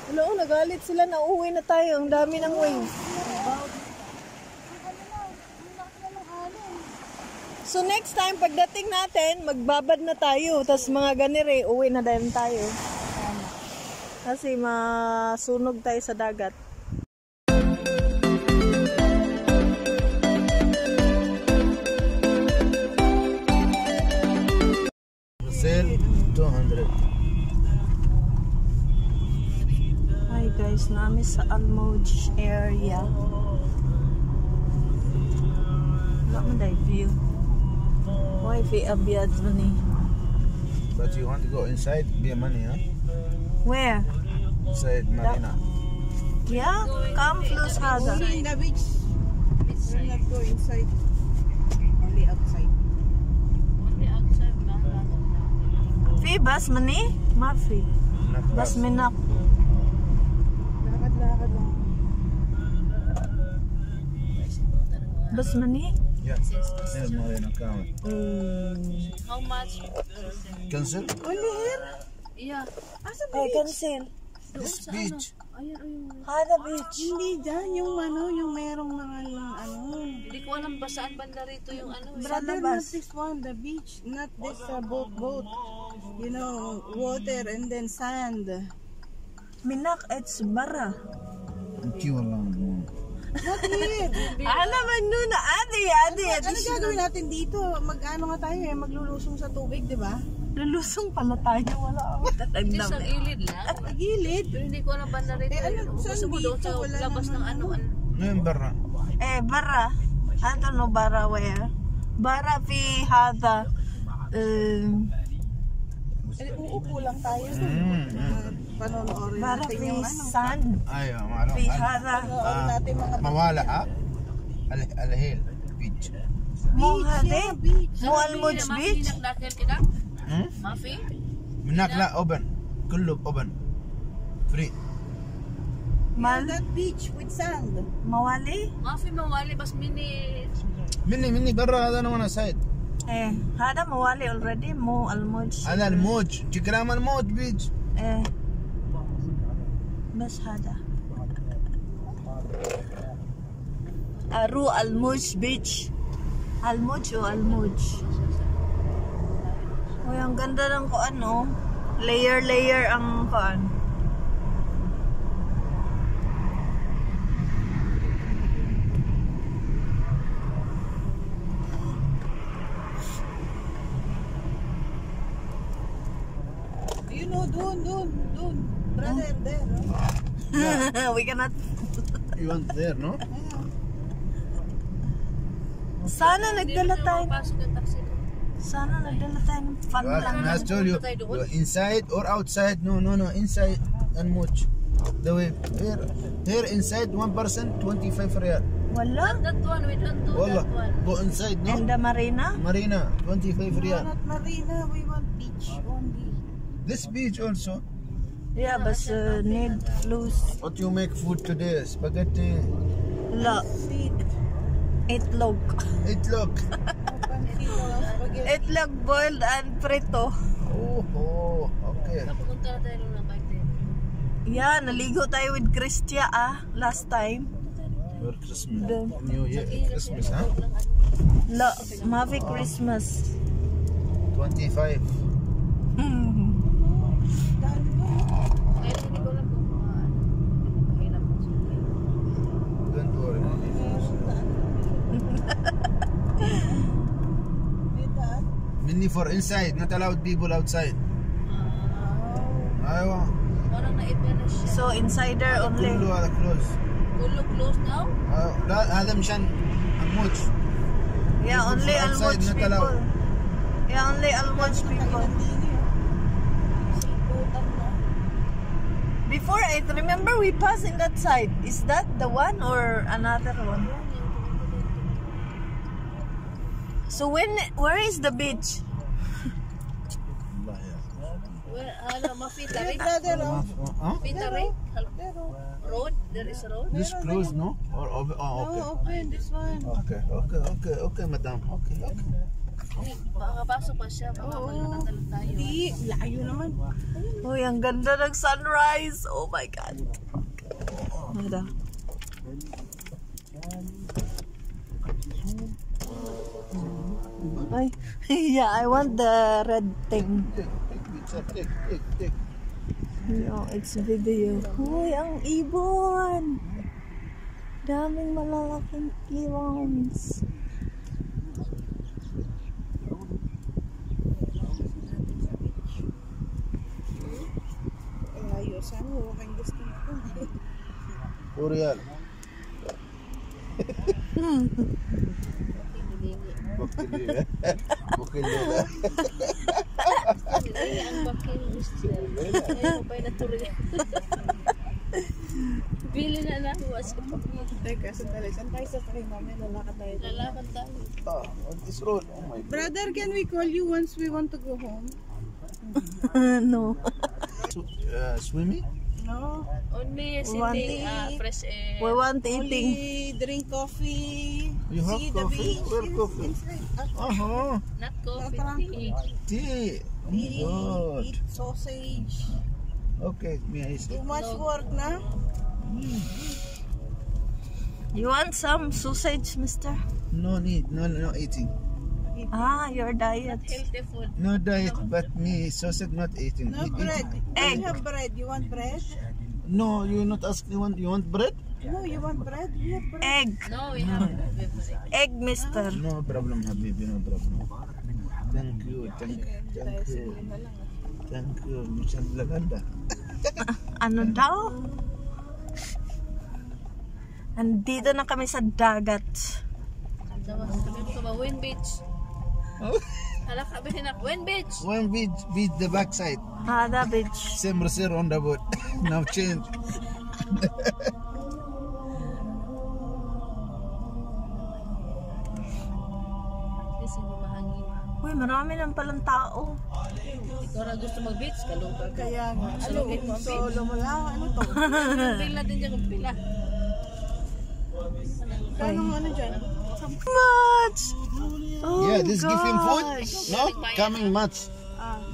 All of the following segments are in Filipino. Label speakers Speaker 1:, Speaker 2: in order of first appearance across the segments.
Speaker 1: Hello, nagalit sila na uuwi na tayo. Ang dami ng wings. So next time, pagdating natin, magbabad na tayo. Tapos mga ganire, uwi na din tayo. Kasi masunog tayo sa dagat.
Speaker 2: Sale 200.
Speaker 1: Hi guys, namin sa Almoj area. Wala man dahil view. Wi-Fi abiyad mo ni.
Speaker 2: But you want to go inside, be money, huh?
Speaker 1: Where?
Speaker 2: Inside Marina.
Speaker 1: Yeah, come close Hada.
Speaker 3: Only in the beach. We'll not go inside. Only outside.
Speaker 4: Only outside.
Speaker 1: Fi bas mani? Mafi. Bas minak.
Speaker 3: Lakad-lakad lang.
Speaker 1: Bas mani?
Speaker 2: Yeah. Here's Marina account.
Speaker 4: How much?
Speaker 2: Cancel?
Speaker 3: Only here?
Speaker 4: Yeah.
Speaker 3: Asa
Speaker 1: Ay,
Speaker 3: beach?
Speaker 1: cancel.
Speaker 2: This beach.
Speaker 4: Ayun, ayun.
Speaker 1: Hada beach.
Speaker 3: Hindi dyan. Yung ano, yung merong mga yung ano.
Speaker 4: Hindi ko alam ba saan banda rito yung ano.
Speaker 3: Brother, not this one, the beach. Not this boat. You know, water and then sand.
Speaker 1: Minak, it's bara.
Speaker 2: Kiwa lang.
Speaker 3: Not here.
Speaker 1: Alam mo nun na, adi.
Speaker 3: Ano gagawin natin dito? Mag-ano nga tayo maglulusong sa tubig, di ba?
Speaker 1: Lulusong pala tayo, wala ako
Speaker 4: Hindi sa
Speaker 1: tatagdam.
Speaker 4: gilid lang.
Speaker 3: Gilid.
Speaker 4: Pero hindi ko alam banda rito.
Speaker 3: Ano,
Speaker 4: Gusto
Speaker 3: saan
Speaker 4: mo doon
Speaker 3: dito?
Speaker 4: sa
Speaker 3: Wala
Speaker 4: labas ng
Speaker 3: naman.
Speaker 4: ano.
Speaker 2: Ngayon barra.
Speaker 1: Bara. I don't know bara where. Bara fi hada.
Speaker 3: Uupo lang tayo. Panonoorin
Speaker 1: Bara
Speaker 3: natin
Speaker 1: fi
Speaker 3: yung ano.
Speaker 1: sand.
Speaker 2: Ayaw, maram.
Speaker 1: Fi hada.
Speaker 3: Panoorin natin mga
Speaker 2: Mawala, ha? Al-Hil beach.
Speaker 1: Mo hade.
Speaker 3: beach.
Speaker 1: Mo Almoj beach.
Speaker 4: Nakdakil kita?
Speaker 2: Hmm?
Speaker 4: Mafi?
Speaker 2: منك لا open. كله open. Free.
Speaker 3: Yeah, that beach with sand.
Speaker 1: Mawali?
Speaker 4: Mafi mawali bas mini.
Speaker 2: مني برا هذا انا وانا سايد.
Speaker 1: هذا موالي already مو الموج.
Speaker 2: هذا الموج كلام الموج بيج.
Speaker 1: بس هذا أرو الموج بيتش. الموج o الموج. Uy, ang ganda ng kuan, no? Layer ang kuan.
Speaker 3: You know, dun. Brother, there. No?
Speaker 1: We cannot.
Speaker 2: You want there, no?
Speaker 1: Sana nagdala tayo.
Speaker 4: Pasok yung taxi.
Speaker 1: Sana nagdala tayo ng fun lang.
Speaker 2: I told you, inside or outside? No, inside and much. The way here inside 1% 25 riyal.
Speaker 1: Wala.
Speaker 4: That one, we don't do
Speaker 2: Wallah,
Speaker 4: that one.
Speaker 2: go inside, no?
Speaker 1: And the marina?
Speaker 2: Marina 25
Speaker 3: No,
Speaker 2: riyal.
Speaker 3: not marina. We want beach only.
Speaker 2: This beach also.
Speaker 1: Yeah, but need flows.
Speaker 2: What you make food today? Spaghetti.
Speaker 1: La. Itlog.
Speaker 2: Itlog.
Speaker 1: Itlog boiled and prito.
Speaker 2: Oh, okay.
Speaker 4: Kapunta na tayo ng bike tayo.
Speaker 1: Yeah, naligo tayo with Christia last time.
Speaker 2: Your Christmas,
Speaker 1: The-
Speaker 2: New Year, Christmas, huh?
Speaker 1: La, Mavi Christmas.
Speaker 2: 25.
Speaker 4: Kaya hindi ko alam kung mahirap mo sa
Speaker 2: Don't worry. Minni for inside, not allowed people outside. Aywa.
Speaker 4: Parang naiba na siya.
Speaker 1: So insider only.
Speaker 2: كله هذا close.
Speaker 4: Ulo close now?
Speaker 2: لا هذا مشان الموج.
Speaker 1: Yeah,
Speaker 2: People
Speaker 1: only
Speaker 2: from outside,
Speaker 1: Almoj
Speaker 2: not
Speaker 1: people.
Speaker 2: allowed.
Speaker 1: Yeah, only Almoj people. Before I remember we passed in that side. Is that the one or another one? So where is the beach?
Speaker 2: والله يا
Speaker 4: Where, ano, mafitari?
Speaker 3: Brother,
Speaker 2: Huh?
Speaker 4: Fitari? Road? There is a road?
Speaker 2: This close, no? Or okay.
Speaker 3: open this one.
Speaker 2: Okay, madam. Okay.
Speaker 4: Makakapasok pa siya. Baka magtatalo tayo.
Speaker 3: Di, layo naman.
Speaker 1: Uy, ang ganda ng sunrise. Oh my God. Mada. Ay, yeah, I want the red thing.
Speaker 2: Take.
Speaker 1: No, it's video. Uy, ang ibon. Daming malalaking ibons.
Speaker 3: Layo. Sana huwag gusto ko.
Speaker 2: Turial. Bukil nila.
Speaker 4: Ang bakil gusto. Ayaw pa na turiya. Bili na na.
Speaker 3: Teka, sandali. Saan tayo sa train namin? Lalakad tayo.
Speaker 4: Lalakan tayo.
Speaker 2: On this road. Oh my God.
Speaker 3: Brother, can we call you once we want to go home?
Speaker 1: No.
Speaker 2: Swimming?
Speaker 3: No.
Speaker 4: Only
Speaker 1: Want
Speaker 4: sitting fresh air.
Speaker 1: We want eating.
Speaker 3: Only drink coffee.
Speaker 2: You have
Speaker 3: See the
Speaker 2: coffee?
Speaker 3: beach.
Speaker 2: Where coffee?
Speaker 3: Inside.
Speaker 4: Not coffee, tea.
Speaker 2: Tea. Oh my God.
Speaker 3: Eat sausage.
Speaker 2: Okay, me I see.
Speaker 3: Too much work na.
Speaker 1: You want some sausage, mister?
Speaker 2: No need, no eating.
Speaker 1: Ah, your diet.
Speaker 4: Healthy food.
Speaker 2: No diet, but me sausage not eating.
Speaker 3: No
Speaker 2: Eat-
Speaker 3: bread.
Speaker 1: Egg.
Speaker 3: We have bread. You want bread?
Speaker 2: No, you not ask. You want bread?
Speaker 3: No, you want bread? We have bread.
Speaker 1: Egg.
Speaker 4: No, we have
Speaker 1: Egg, mister.
Speaker 2: No problem, Habibi, no problem. Thank you. Thank you. Mission Lalanda.
Speaker 1: Ano daw? Andito na kami sa dagat.
Speaker 4: Sabi ko ba, Win Beach.
Speaker 2: Oh.
Speaker 4: Hala ka ba hinak? Win Beach.
Speaker 2: One beach the backside.
Speaker 1: Hada beach.
Speaker 2: Same reserve on the boat. Now change.
Speaker 4: Kasi hindi mahangin.
Speaker 1: Uy, marami lang palang tao.
Speaker 4: Ikaw na gusto mag-beach, kalugag.
Speaker 3: Kaya nga. Ano,
Speaker 4: Sulungin mo ang
Speaker 3: solo mo lang. Ano to?
Speaker 4: Pila din dyan kung pila.
Speaker 3: Kanong ano dyan?
Speaker 1: Much! Oh,
Speaker 2: Yeah, this give him food.
Speaker 1: gosh.
Speaker 2: No, coming much.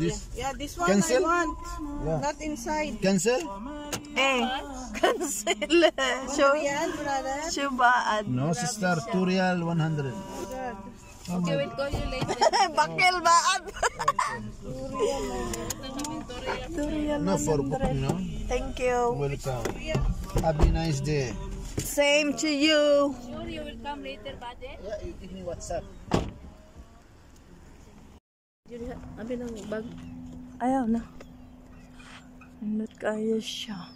Speaker 2: This
Speaker 3: Yeah, this one
Speaker 2: Cancel?
Speaker 3: I want.
Speaker 2: Yeah.
Speaker 3: Not inside.
Speaker 2: cancel?
Speaker 1: Eh, cancel.
Speaker 3: Yan, brother.
Speaker 1: Syubaan.
Speaker 2: No, sister. 2 real 100.
Speaker 4: Okay, we'll call you later.
Speaker 1: Bakil baan.
Speaker 4: Tutorial.
Speaker 2: No for book, no.
Speaker 1: Thank you.
Speaker 2: Welcome. Have a nice day.
Speaker 1: Same to you.
Speaker 4: Sure, you will come later, Bade?
Speaker 2: Yeah, you give me WhatsApp.
Speaker 4: Yun, abi ng bag.
Speaker 1: Ayaw na. Hindi kaya siya.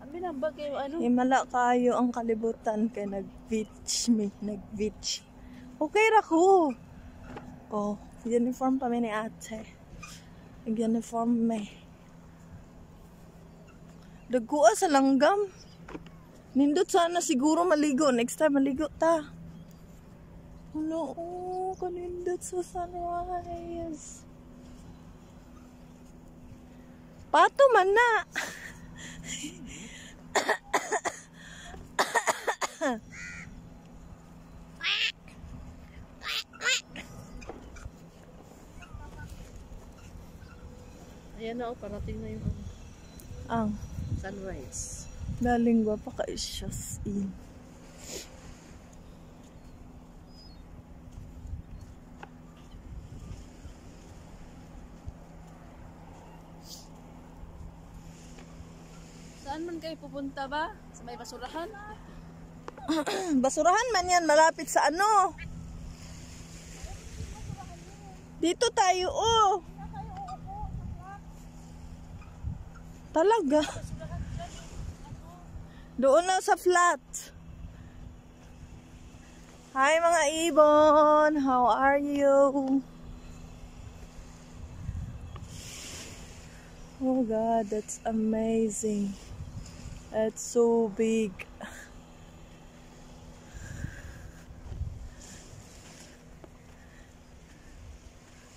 Speaker 4: Abi ng bag yung ano.
Speaker 1: Himala kayo ang kalibutan kay nag-beach me. Nag-beach. Okay ra ko. Oh, uniform pa ni ate. Nag-uniform me. Dagkuha sa langgam. Nindot sana siguro maligo. Next time maligo ta. Ano, kanindot sa sunrise. Pato man na.
Speaker 4: Ayan na, parating na yung
Speaker 1: Ang
Speaker 4: sunrise.
Speaker 1: lalingwa pa kay Shas in.
Speaker 4: Saan man kayo pupunta ba? Sa may basurahan?
Speaker 1: Basurahan man yan, malapit sa ano. Dito tayo, oh. Talaga. Doon na sa flat. Hi mga ibon, how are you? Oh God, that's amazing. That's so big.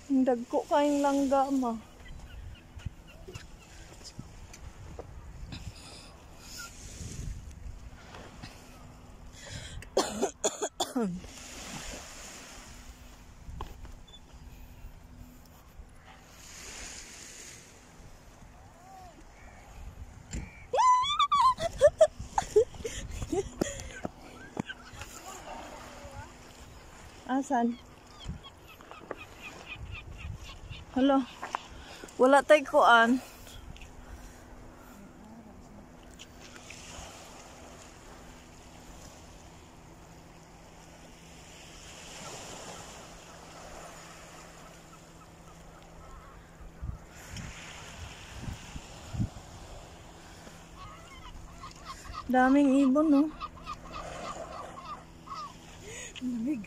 Speaker 1: Ang dagko kayong langgam ah. Asan? Hala. Wala tay kuan. Daming ibon, no? Lamig.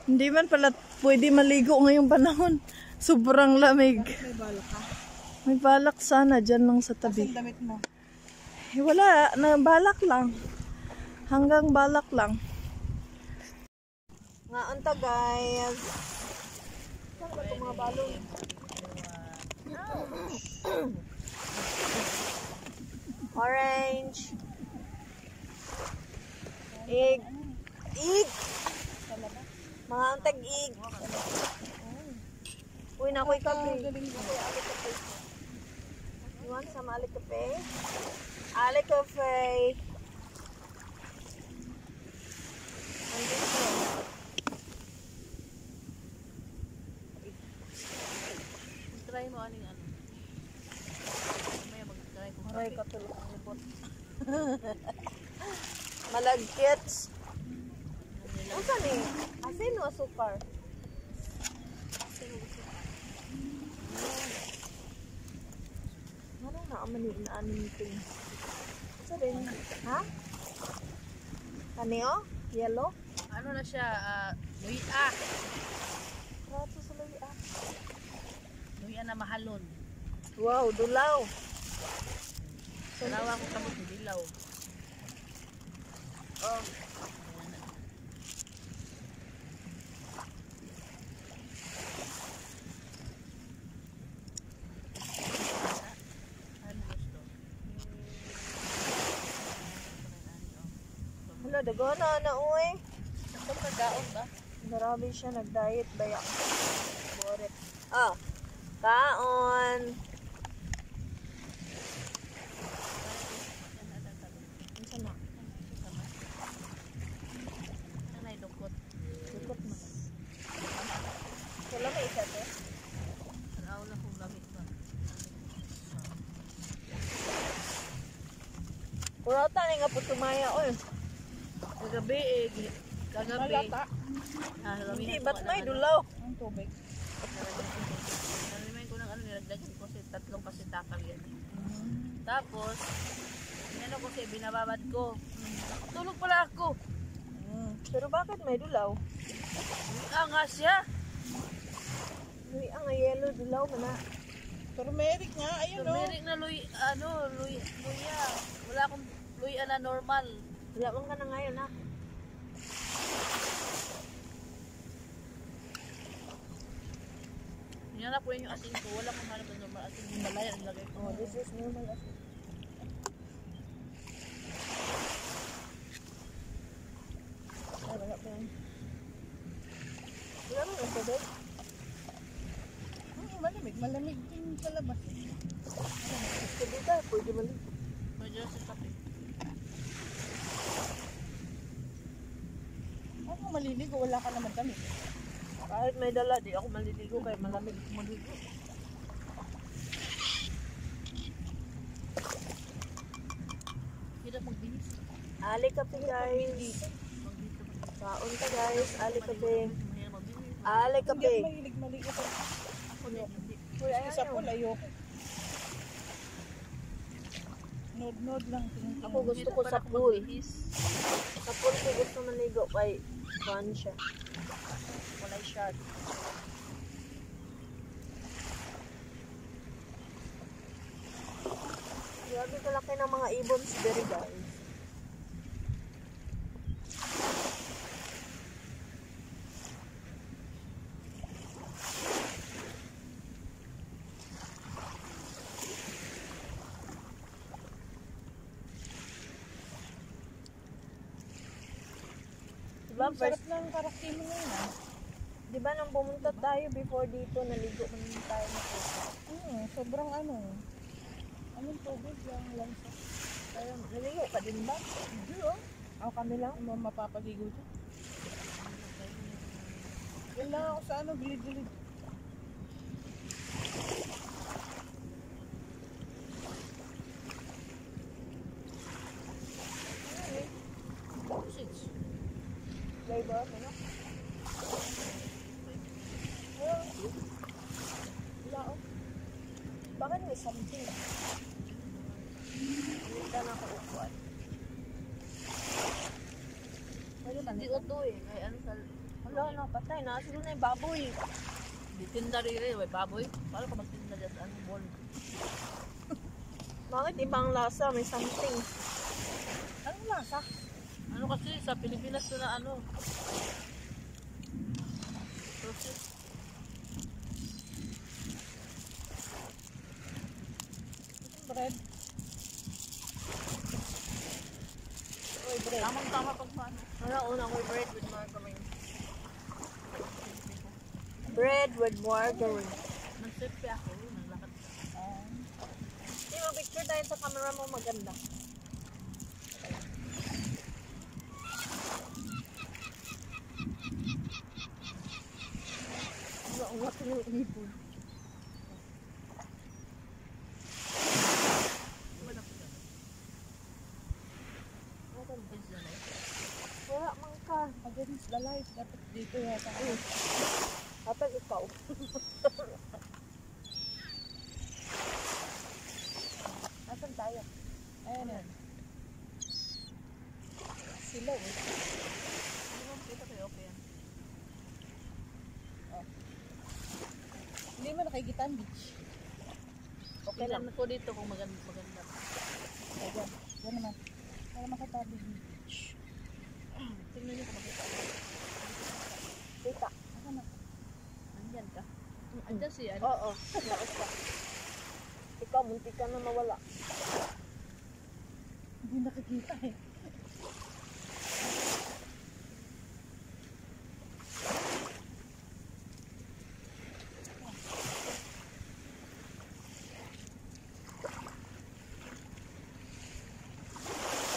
Speaker 1: Hindi man pala pwede maligo ngayong panahon. Sobrang lamig.
Speaker 3: May balak ka.
Speaker 1: May balak sana dyan lang sa tabi.
Speaker 3: Ang damit mo.
Speaker 1: Eh, wala. Na balak lang. Hanggang balak lang. Nga anta guys. Saan ba itong mga balon? Orange. Egg. Egg. Mga antag egg. Uy, nakoy kape. You want some ali kape? Ali kape. Andito.
Speaker 4: Try mo aning ano. May mag-try ko.
Speaker 1: Aray ka tulog ang libot. Malagkits. Ano saan eh? Asin o asukar? Ano na ang mani na anin nito? Sa rin? Ha? Kaneo? Yellow?
Speaker 4: Ano na siya? Luya.
Speaker 1: Rato sa luya.
Speaker 4: Luya na mahalon.
Speaker 1: Wow, dulaw.
Speaker 4: Dalawa ko kamot ni dilaw.
Speaker 1: Oh.
Speaker 4: Ano gusto?
Speaker 1: Hala, dagana na uy.
Speaker 4: Ito kagaon ba?
Speaker 1: Marami siya nag-diet bayak. Boret. Ah, kaon. Ano na?
Speaker 4: Ano na idukot?
Speaker 1: Dukot mo. Wala may isa te?
Speaker 4: Ano na kung lamit ba?
Speaker 1: Kurata ni nga po tumaya oy.
Speaker 4: Kagabi eh. Kagabi.
Speaker 3: Malata.
Speaker 1: Hindi, ba't may dulaw?
Speaker 3: Ang tubig.
Speaker 4: Nalimayin ko ng ano, nilagdagan ko kasi tatlong pasitakal yan. Tapos, ano ko siya, binababad ko. Nakatulog pala ako.
Speaker 1: Pero bakit may dulaw?
Speaker 4: Nga siya.
Speaker 1: Luy ang yellow dulaw man na.
Speaker 3: Turmeric nga, ayun o.
Speaker 4: Turmeric na luya. Wala akong luya na normal.
Speaker 1: Wala man ka na ngayon ha.
Speaker 4: Hinanap ko yun yung asin ko. Wala akong hanap na normal asin. Himalaya ang lagay ko.
Speaker 1: Oh, this is normal asin. Wala pa yan. Wala man ang tubig.
Speaker 3: Malamig. Malamig din sa labas.
Speaker 1: Pwede ka, pwede maligo.
Speaker 4: Medyo sa kape.
Speaker 3: Ako maliligo, wala ka naman damit.
Speaker 1: Kahit may dala, di ako maliligo kaya malamig maligo.
Speaker 4: Hirap magbinis.
Speaker 1: Ali kape guys. Kaon ka guys, ali kape.
Speaker 4: Mahirap magbinis.
Speaker 1: Ali
Speaker 3: Hindi
Speaker 1: kape.
Speaker 3: ako mahilig maligo.
Speaker 4: Ako din. Hindi.
Speaker 1: Uy,
Speaker 3: Isa po layo. Nod-nod lang.
Speaker 1: Ako gusto ko sa pool. Sa pool ko gusto maligo kay fun siya. Walay shark. Grabe kalaki ng mga ibons dere guys. Diba
Speaker 3: Ang
Speaker 1: first
Speaker 3: sarap ng karakter mo ngayon ah.
Speaker 1: Di ba nang pumunta tayo before dito, naligo naman tayo na puso.
Speaker 3: Sobrang anong tubig lang sa.
Speaker 1: Kaya, naligo ka din ba?
Speaker 3: Hindi oh.
Speaker 1: O kami lang?
Speaker 3: Mapapaligo dyan. Yan lang ako sa gilid-gilid.
Speaker 4: Six.
Speaker 1: Flavor, ano? Wala oh. Bakit may something? Hindi ka nakaupuan.
Speaker 4: Hindi uto eh. Kaya ano sa...
Speaker 1: Wala na, patay. Nasa na yung baboy.
Speaker 4: Di tinda rin eh. Baboy. Paano ka magtinda dyan sa anong ball?
Speaker 1: Bakit ibang lasa? May something.
Speaker 3: Anong lasa?
Speaker 4: Ano kasi sa Pilipinas to na ano? Process.
Speaker 3: Bread.
Speaker 1: Oy, bread.
Speaker 4: Tamang-tama pag paano.
Speaker 1: Wala, una ko bread with margarine. Bread with margarine.
Speaker 4: Nag-sepe ako. Naglakad ka.
Speaker 1: Hindi, mag-picture tayo sa camera mo maganda. Wala ko yung ibon.
Speaker 4: Wala ko dyan.
Speaker 1: Wala man ka.
Speaker 3: Against the light. Dapat dito yata.
Speaker 1: Dapat ikaw. Nasaan tayo?
Speaker 3: Ayan yan.
Speaker 1: Sila eh.
Speaker 4: Ano mo kita kayo? Okay yan.
Speaker 3: Hindi mo nakikita ang beach.
Speaker 1: Okay lang.
Speaker 4: Tingnan ko dito kung maganda.
Speaker 3: Ayan. Yan naman. Para makatabi yung beach.
Speaker 4: Tingnan niyo kung makita.
Speaker 1: Kita.
Speaker 3: Ako na.
Speaker 4: Andyan ka. Andyan si ano?
Speaker 1: Oo. Naos ka. Ikaw, muntik ka na mawala.
Speaker 3: Hindi nakikita eh.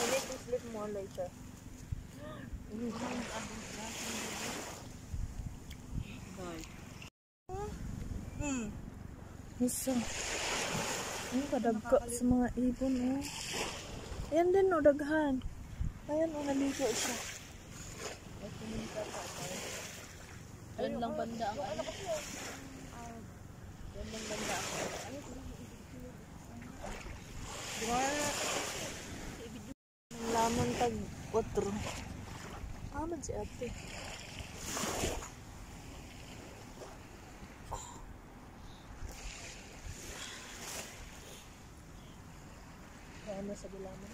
Speaker 1: I need to sleep more later. Isa. Ang kadagka sa mga ibon, oh. Ayan din, oh, daghan. Ayan, oh, naligo siya.
Speaker 4: Yan lang banda ang ano. Yan lang banda ang ano.
Speaker 1: Ang laman tag 4. Aman si ate. Kaya na sa gulaman.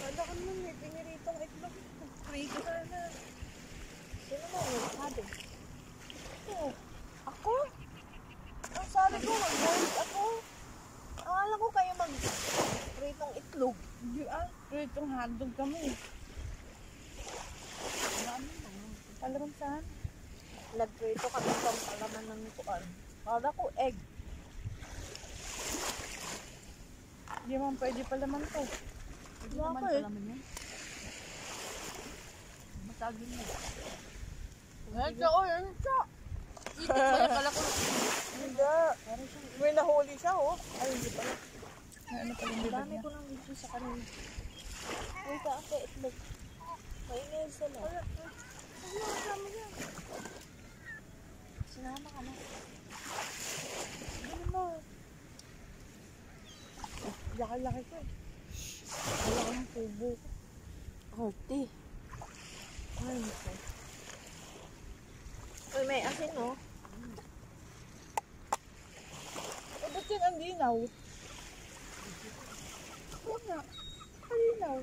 Speaker 1: Wala ka naman may piniritong itlog. Prito ka na. Sino mo yung sabi? Ako? Ang sabi ko, mag-boiled ako. Akala ko kayo mag-pritong itlog.
Speaker 3: Hindi itong hotdog kami. Alam saan?
Speaker 1: Nagprito kami pang palaman ng kuan. Akala ko egg.
Speaker 3: Hindi man pwede pala man to.
Speaker 4: Hindi
Speaker 1: Wala
Speaker 4: naman
Speaker 1: ko eh.
Speaker 4: pala man yan. Masagin mo.
Speaker 1: Yan siya, oh, yan siya.
Speaker 4: Itik ba yan? Kala ko.
Speaker 1: Hindi. May nahuli siya, oh. Ay, hindi pala.
Speaker 3: Ano pala yung
Speaker 1: Ang
Speaker 3: bibig
Speaker 1: dami
Speaker 3: niya?
Speaker 1: ko ng video sa kanila. Uy, kaake, itlog. Maingay sila. Sama yan. Sinama ka na. Ano mo?
Speaker 3: Laki-laki ko eh.
Speaker 1: Wala ka ng tubo. Arte. Ay, nako. Uy, may asin, no?
Speaker 3: Eh, ba't yan ang linaw? Oo nga. Kalinaw.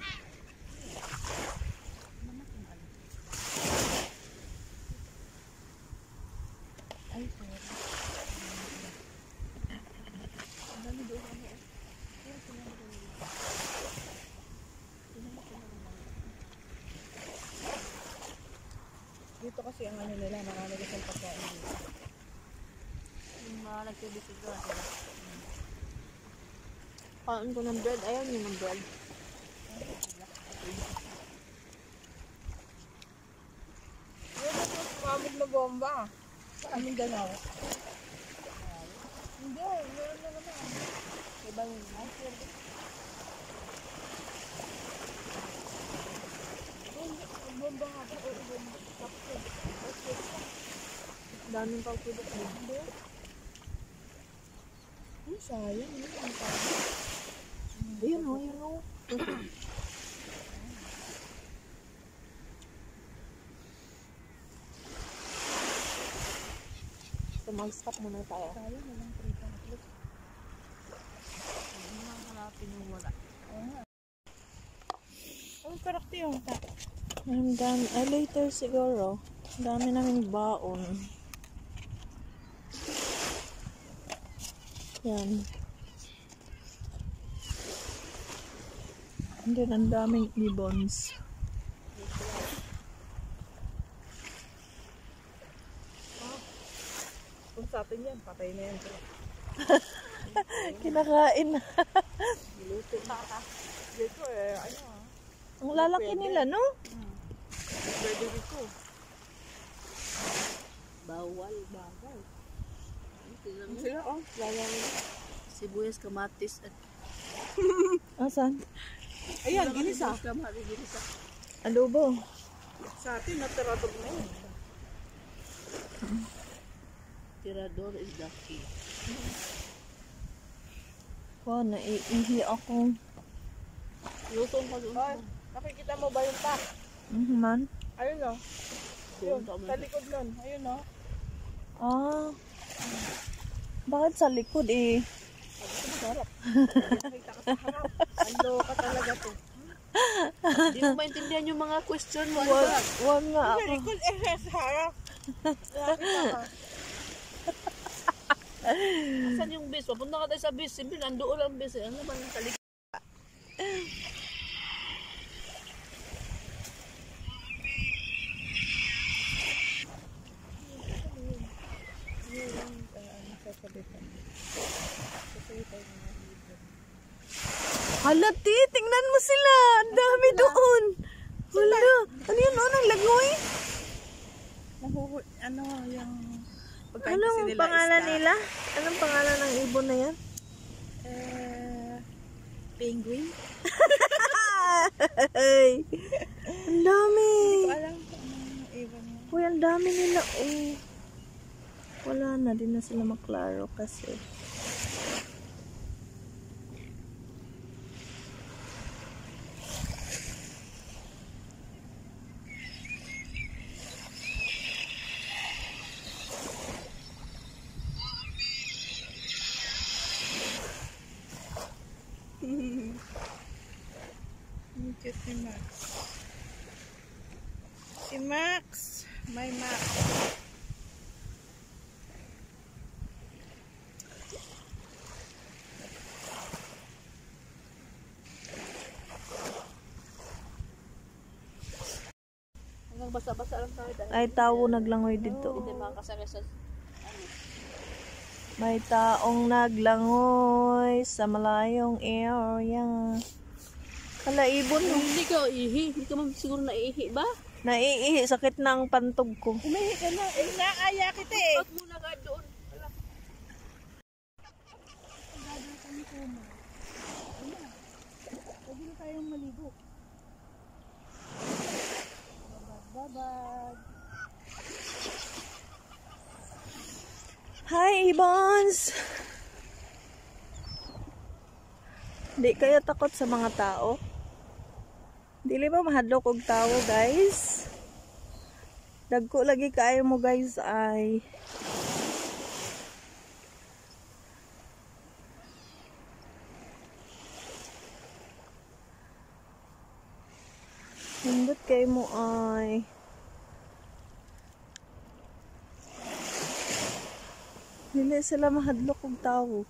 Speaker 3: Ay, sorry. Dito kasi ang ano nila, marami kasi ang pagkain dito.
Speaker 4: Yung mga nagtibisig ko.
Speaker 1: Kain ko ng bread. Ayaw niyo ng bread.
Speaker 3: Ano ba ito? Kamog na bomba. Sa aming Danao. Hindi, meron na naman. Iba yun. Bomba nga ba? O bomba.
Speaker 1: Daming pagpudok mo.
Speaker 3: Ano sayang? Ano ang tawag?
Speaker 1: Ayun o, ayun o. So, mag-stop muna tayo.
Speaker 3: Sayang na lang 3
Speaker 4: Yung mga hanapin yung wala.
Speaker 3: Ang karakter yung ta.
Speaker 1: Ang dami. Ay, later siguro. Ang dami namin baon. Yan. And then, ang daming ibons.
Speaker 3: Kung sa atin yan, patay na yan.
Speaker 1: Kinakain na.
Speaker 3: Niluto na ka. Dito ano
Speaker 1: Ang lalaki nila, no?
Speaker 3: pwede dito.
Speaker 4: Bawal, bawal.
Speaker 3: Sila lalaki.
Speaker 4: Sibuyas, kamatis, at
Speaker 1: Asan?
Speaker 3: Ayan, ginisa.
Speaker 4: kamatis, ginisa.
Speaker 1: Adobo.
Speaker 3: Sa atin, natiradog na yun.
Speaker 4: Tirador is the key.
Speaker 1: Wow, naiihi ako.
Speaker 4: Lutong pa doon.
Speaker 3: Ay, nakikita mo ba yung pack?
Speaker 1: Man.
Speaker 3: Ayun o. Yun, sa likod nun. Ayun o.
Speaker 1: Ah. Bakit sa likod eh?
Speaker 3: Sarap. Nakita ka sa harap. Alo ka talaga to.
Speaker 4: Hindi mo maintindihan yung mga question mo. Ano ba?
Speaker 1: Wag nga
Speaker 3: Sa
Speaker 1: ako.
Speaker 3: likod sa harap. Nakita ka.
Speaker 4: Saan yung base? Papunta ka tayo sa base. Simple, nandoon ang base. Ano ba yung talikod?
Speaker 1: Hala, ti, tingnan mo sila. Ang dami doon. Hala. Ano yun? Ano? Naglangoy?
Speaker 3: Ano yung pagkain kasi
Speaker 1: Anong
Speaker 3: nila
Speaker 1: pangalan
Speaker 3: isda?
Speaker 1: nila? Anong pangalan ng ibon na yan?
Speaker 3: Penguin?
Speaker 1: Ay, ang dami.
Speaker 3: Alam ko anong ibon niya.
Speaker 1: Uy, ang dami nila. Oh. Wala na. Di na sila maklaro kasi.
Speaker 3: Ang cute ni Max. Si Max. My Max.
Speaker 4: Hanggang basa-basa lang tayo dahil
Speaker 1: Ay, tao naglangoy dito.
Speaker 4: hindi makakasakay sa
Speaker 1: May taong naglangoy sa malayong area. Kala ibon mo.
Speaker 4: Hindi ka ihi. Hindi ka man siguro naihi ba?
Speaker 1: Naiihi. Sakit na ang pantog ko.
Speaker 3: Umihi ka na. Eh, naaya kita eh.
Speaker 4: Huwag muna ka doon.
Speaker 3: Pwede na tayong maligo. Babad.
Speaker 1: Hi, ibons! Di kayo takot sa mga tao? Dili ba mahadlok og tao, guys? Dagko lagi kaayo mo, guys, ay hindot kayo mo ay dili sila mahadlok og tao.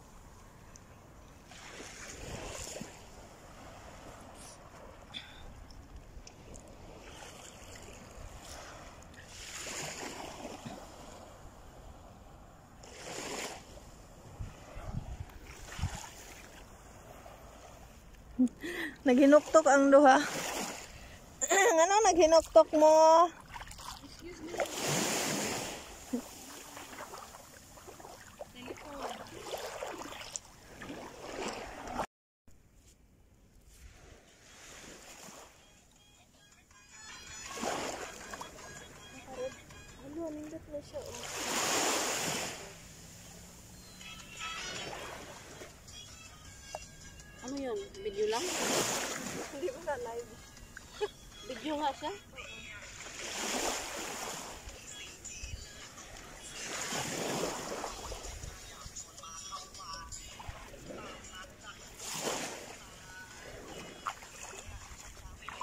Speaker 1: Naghinuktok ang duha. Ano naghinuktok mo?
Speaker 4: Ano yun? Video lang?
Speaker 1: Hindi mo na live.
Speaker 4: Video nga siya?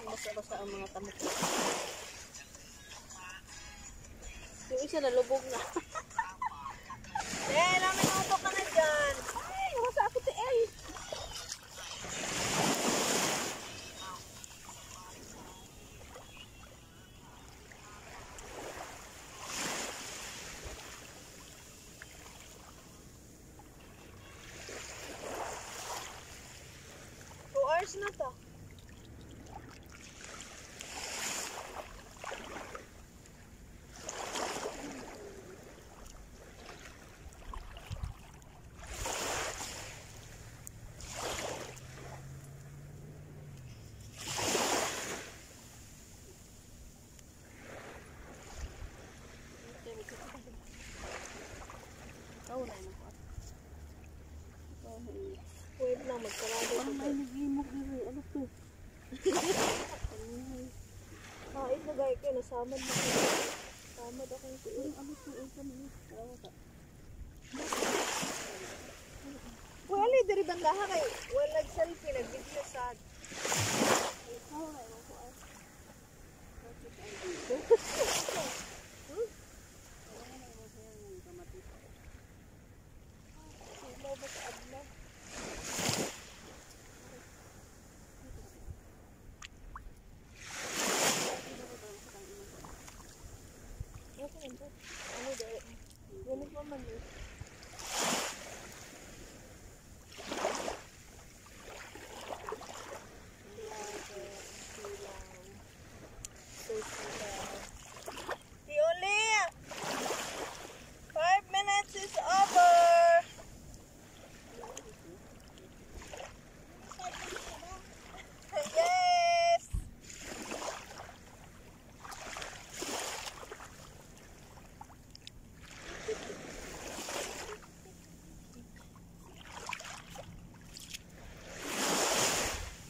Speaker 4: Basta-basta ang mga tamok. Yung isa nalubog na.
Speaker 1: Namin utok ka na dyan.
Speaker 4: Ay, wala ako ti El.
Speaker 1: Na to. Wait lang, magkarado ko.
Speaker 4: Parang may nagimog dito. Ano to?
Speaker 1: Kahit nagay kayo, nasamad na kayo. Samad ako yung tuon.
Speaker 4: Ano to? Ano to?
Speaker 1: Wala, diri bandaha kayo. Wala nag-selfie, nag-video sad. Ano dahil? Ganit mo man eh. Tiuli! 5 minutes is over! Yes!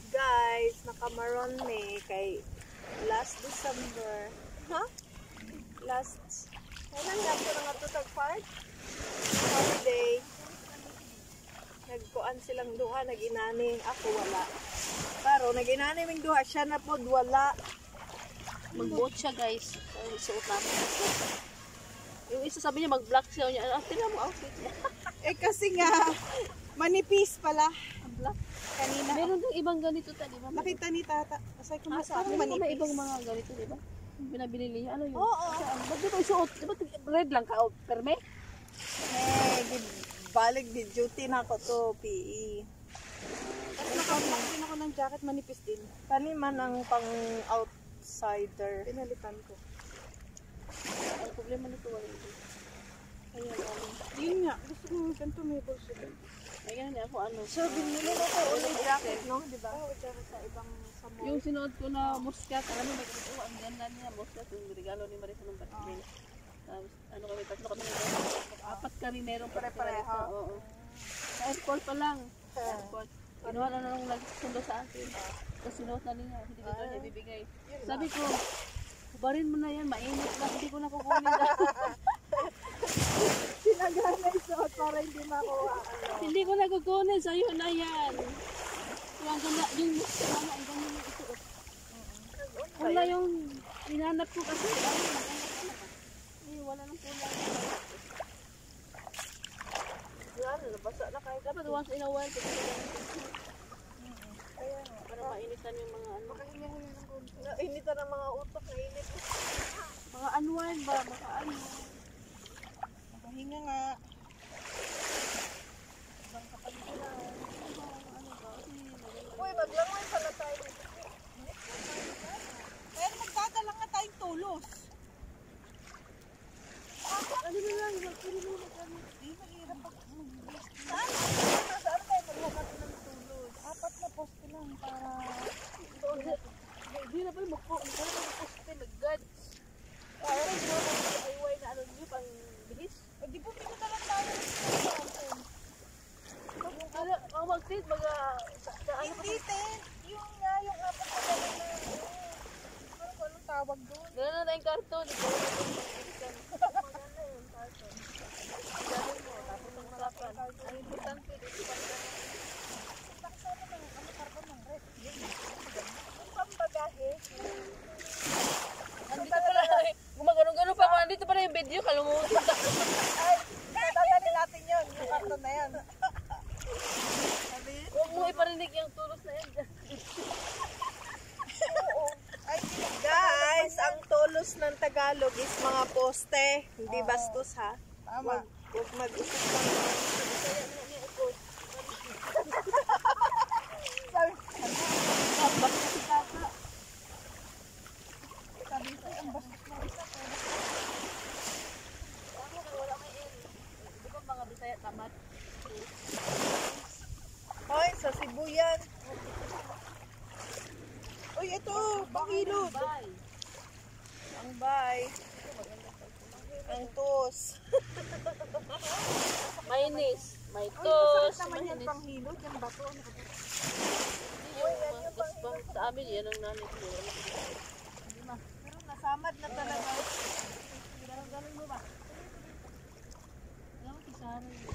Speaker 1: Guys, nakamaron me kay last December. Huh? Last, kailan nga po nga ito tag-park? Holiday. Nagkuan silang duha, nag-inaning. Ako wala. Pero nag-inaning yung duha, siya na po wala.
Speaker 4: Mag-boat siya guys. Suot namin. Yung isa sabi niya mag-black siya. Tingnan mo outfit niya.
Speaker 3: Eh kasi nga, manipis pala.
Speaker 4: Black.
Speaker 3: Kanina.
Speaker 4: Meron ding ibang ganito ta, di ba?
Speaker 3: Nakita ni tata. Asay ko
Speaker 4: Parang
Speaker 3: masabi
Speaker 4: may
Speaker 3: manipis.
Speaker 4: ibang mga ganito, di ba? Binabili niya. Ano yun?
Speaker 1: Oo.
Speaker 4: Ba't di ko isuot? Di ba red lang ka? O, perme?
Speaker 1: Balik di duty na ako to, PE.
Speaker 3: Tapos naka-black din ako ng jacket, manipis din.
Speaker 1: Kaniman ang pang-outsider.
Speaker 3: Pinalitan ko.
Speaker 4: Ang problema nito wala ito.
Speaker 3: Yun nga, gusto ko ganito may bulso din.
Speaker 4: Ayan, ako ano.
Speaker 1: So, binili mo ko ulit jacket, no? Diba?
Speaker 3: Oo, jacket sa ibang sa mall.
Speaker 4: Yung sinuot ko na muskat, alam mo, may ganito, ang ganda niya, muskat, yung regalo ni Marisa nung birthday. Tapos, ano kami, tatlo kami nito. Apat kami merong
Speaker 1: Pare-pareho.
Speaker 4: Oo. Sa airport pa lang. Sa airport. Kinuha na nung nagsundo sa akin. Tapos sinuot na niya, hindi ko niya bibigay. Sabi ko, kubarin mo na yan, mainit lang, hindi ko na kukunin na.
Speaker 1: Sinagana isuot para hindi makuha.
Speaker 4: Hindi ko na kukunin, sa'yo na yan. Kaya ang ganda, yung muskat na, ang ganda yung isuot. Wala yung hinanap ko kasi, wala nang kulang.
Speaker 1: Yan, nabasa na kahit.
Speaker 4: Dapat once in a while,
Speaker 1: Kaya nga.
Speaker 4: para mainitan yung mga ano.
Speaker 3: Makahinga-hinga ng konti.
Speaker 1: Nainitan ang mga utok, nainit.
Speaker 4: Mga unwind ba? Mga ano.
Speaker 3: Makahinga nga.
Speaker 1: Uy, maglangoy pala tayo.
Speaker 3: Saan tayo maghahat ng tulos? 4 na poste lang para...
Speaker 4: Hindi na pala magposte mag-god. Para hindi mo mag-iway na ano nyo pang bilis.
Speaker 3: Di po pinito lang tayo.
Speaker 4: Ang mag-tit, sa ano pa?
Speaker 3: Hindi, te. Yung 4 na lang na... Ano anong tawag doon?
Speaker 4: Gano'n na tayong karton. Maganda yung karton. Gano'n mo, tapos ang malapan. Ang importante, dito pa rin.
Speaker 3: Pambagahe.
Speaker 4: Andito pala, gumagano-gano pa ako. Andito pala yung video, kalumutin.
Speaker 3: Ay, tatanggalin natin yun. Yung karton na yan.
Speaker 4: Huwag mo iparinig yung tulos na yan.
Speaker 3: Ay,
Speaker 1: Guys, ang tulos ng Tagalog is mga poste. Hindi bastos ha.
Speaker 3: tama.
Speaker 1: Huwag mag-usap lang.
Speaker 4: Di ba mga Bisaya tamat?
Speaker 1: Hoy, sa Cebu yan.
Speaker 3: Uy, ito, pangilod.
Speaker 4: Bye.
Speaker 1: Ang bay. Ang tos.
Speaker 4: Mainis. May
Speaker 3: Uy,
Speaker 4: tos.
Speaker 3: masarap naman yan
Speaker 4: Mainis.
Speaker 3: panghilod. Yung bato.
Speaker 4: Yung gusto sa amin, yan ang nanay ko.
Speaker 3: Pero nasamad na talaga.
Speaker 4: Ganun mo ba? Alam mo, kisara yun.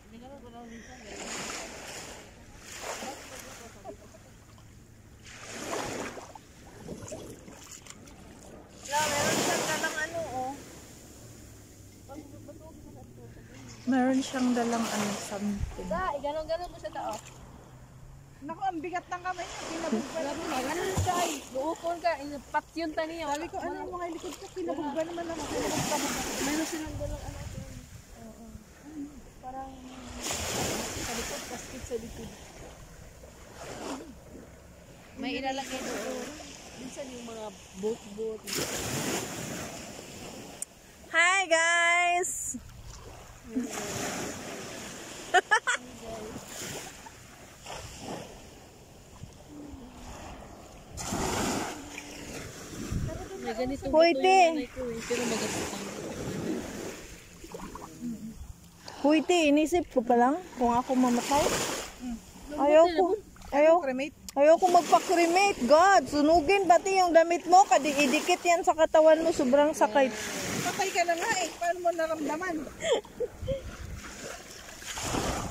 Speaker 4: Hindi ka na rin sa
Speaker 1: Meron siyang dalang something.
Speaker 4: Ganun mo sa tao.
Speaker 3: Naku, ang bigat ng kamay niya. Pinabugban.
Speaker 4: Sabi mo, ganun siya ay. Buukon ka, patsyon ta niya.
Speaker 3: Sabi ko, ano mga likod ko? Pinabugban naman ako.
Speaker 4: Meron silang dalang ano. Parang sa likod, basket sa likod. May ilalagay doon. Minsan yung mga boat.
Speaker 1: Hi guys!
Speaker 4: May ganito
Speaker 1: Pwede.
Speaker 4: pero magastos ang
Speaker 1: Huwiti, inisip ko pa lang kung ako mamatay. Ayoko magpa-cremate. God, sunugin pati yung damit mo. Idikit yan sa katawan mo. Sobrang sakit.
Speaker 3: Patay ka na nga eh. Paano mo naramdaman?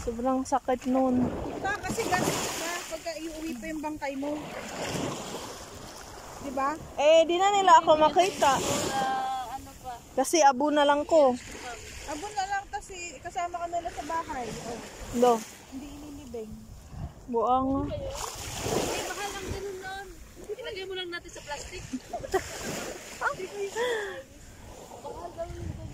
Speaker 1: Sobrang sakit nun.
Speaker 3: Kasi ganun na pagka iuwi pa yung bangkay mo. Diba?
Speaker 1: Eh, di na nila ako makita.
Speaker 4: ano pa.
Speaker 1: Kasi abo na lang ko.
Speaker 3: Abon na lang kasi kasama ka nila sa bahay. Oh,
Speaker 1: Do,
Speaker 3: hindi inilibing.
Speaker 1: buang.
Speaker 4: Eh, mahal lang ganun noon. Ilagay mo lang natin sa plastic. Mahal daw yung ganun.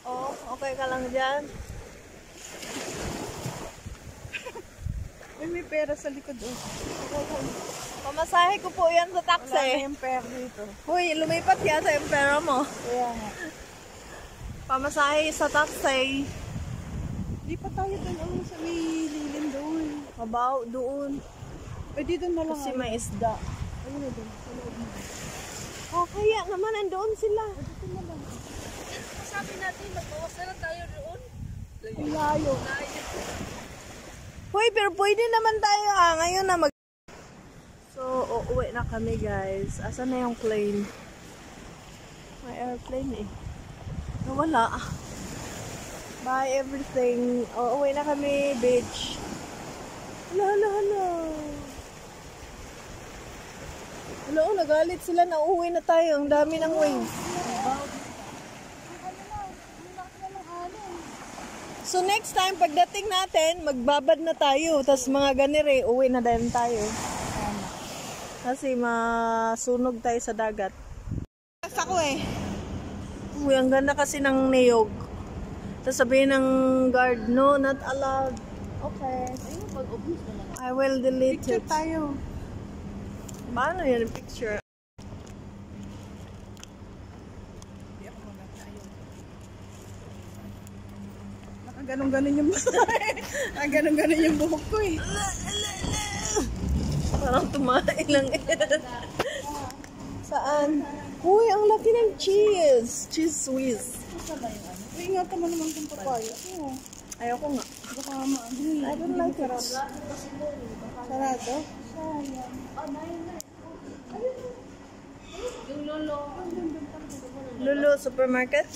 Speaker 1: Oh, okay ka lang dyan.
Speaker 3: Uy, may pera sa likod. Oh.
Speaker 1: Pamasahe ko po yan sa
Speaker 3: Wala na
Speaker 1: taxi.
Speaker 3: yung pera dito.
Speaker 1: Huy, lumipat yan sa pera mo.
Speaker 3: Kaya nga.
Speaker 1: Pamasahe sa taxi.
Speaker 3: Di Di pa tayo doon sa may lilim doon.
Speaker 1: Mabaw doon.
Speaker 3: Eh, dito na lang.
Speaker 1: Kasi may isda.
Speaker 3: Ayun na doon. Sa loob na.
Speaker 1: Oh, kaya naman andoon sila.
Speaker 4: Sabi natin, magbawas na lang tayo doon.
Speaker 1: Ang layo. Hoy, pero pwede naman tayo ngayon na mag... So, uuwi na kami guys. Asan na yung plane? May airplane eh. Nawala. Bye everything. Uuwi na kami, beach. Hala. Hello, nagalit sila na uuwi na tayo. Ang dami ng waves. So next time, pagdating natin, magbabad na tayo. Tapos mga ganire, uwi na din tayo. Kasi masunog tayo sa dagat. Ako eh. Uy, ang ganda kasi ng niyog. Tapos sabihin ng guard, no, not allowed. Okay. I will delete it.
Speaker 3: Picture tayo.
Speaker 1: Paano yan yung picture?
Speaker 3: Ganon-ganon yung ganon-ganon yung buhok ko eh.
Speaker 1: Parang tumain lang. Saan? Uy, ang laki ng cheese. Cheese Swiss.
Speaker 3: Ingatan mo naman kung papaya.
Speaker 1: Ayoko nga.
Speaker 3: Baka maano.
Speaker 1: I don't like it.
Speaker 3: Sarado?
Speaker 4: Yung lolo.
Speaker 1: Lulu Supermarket?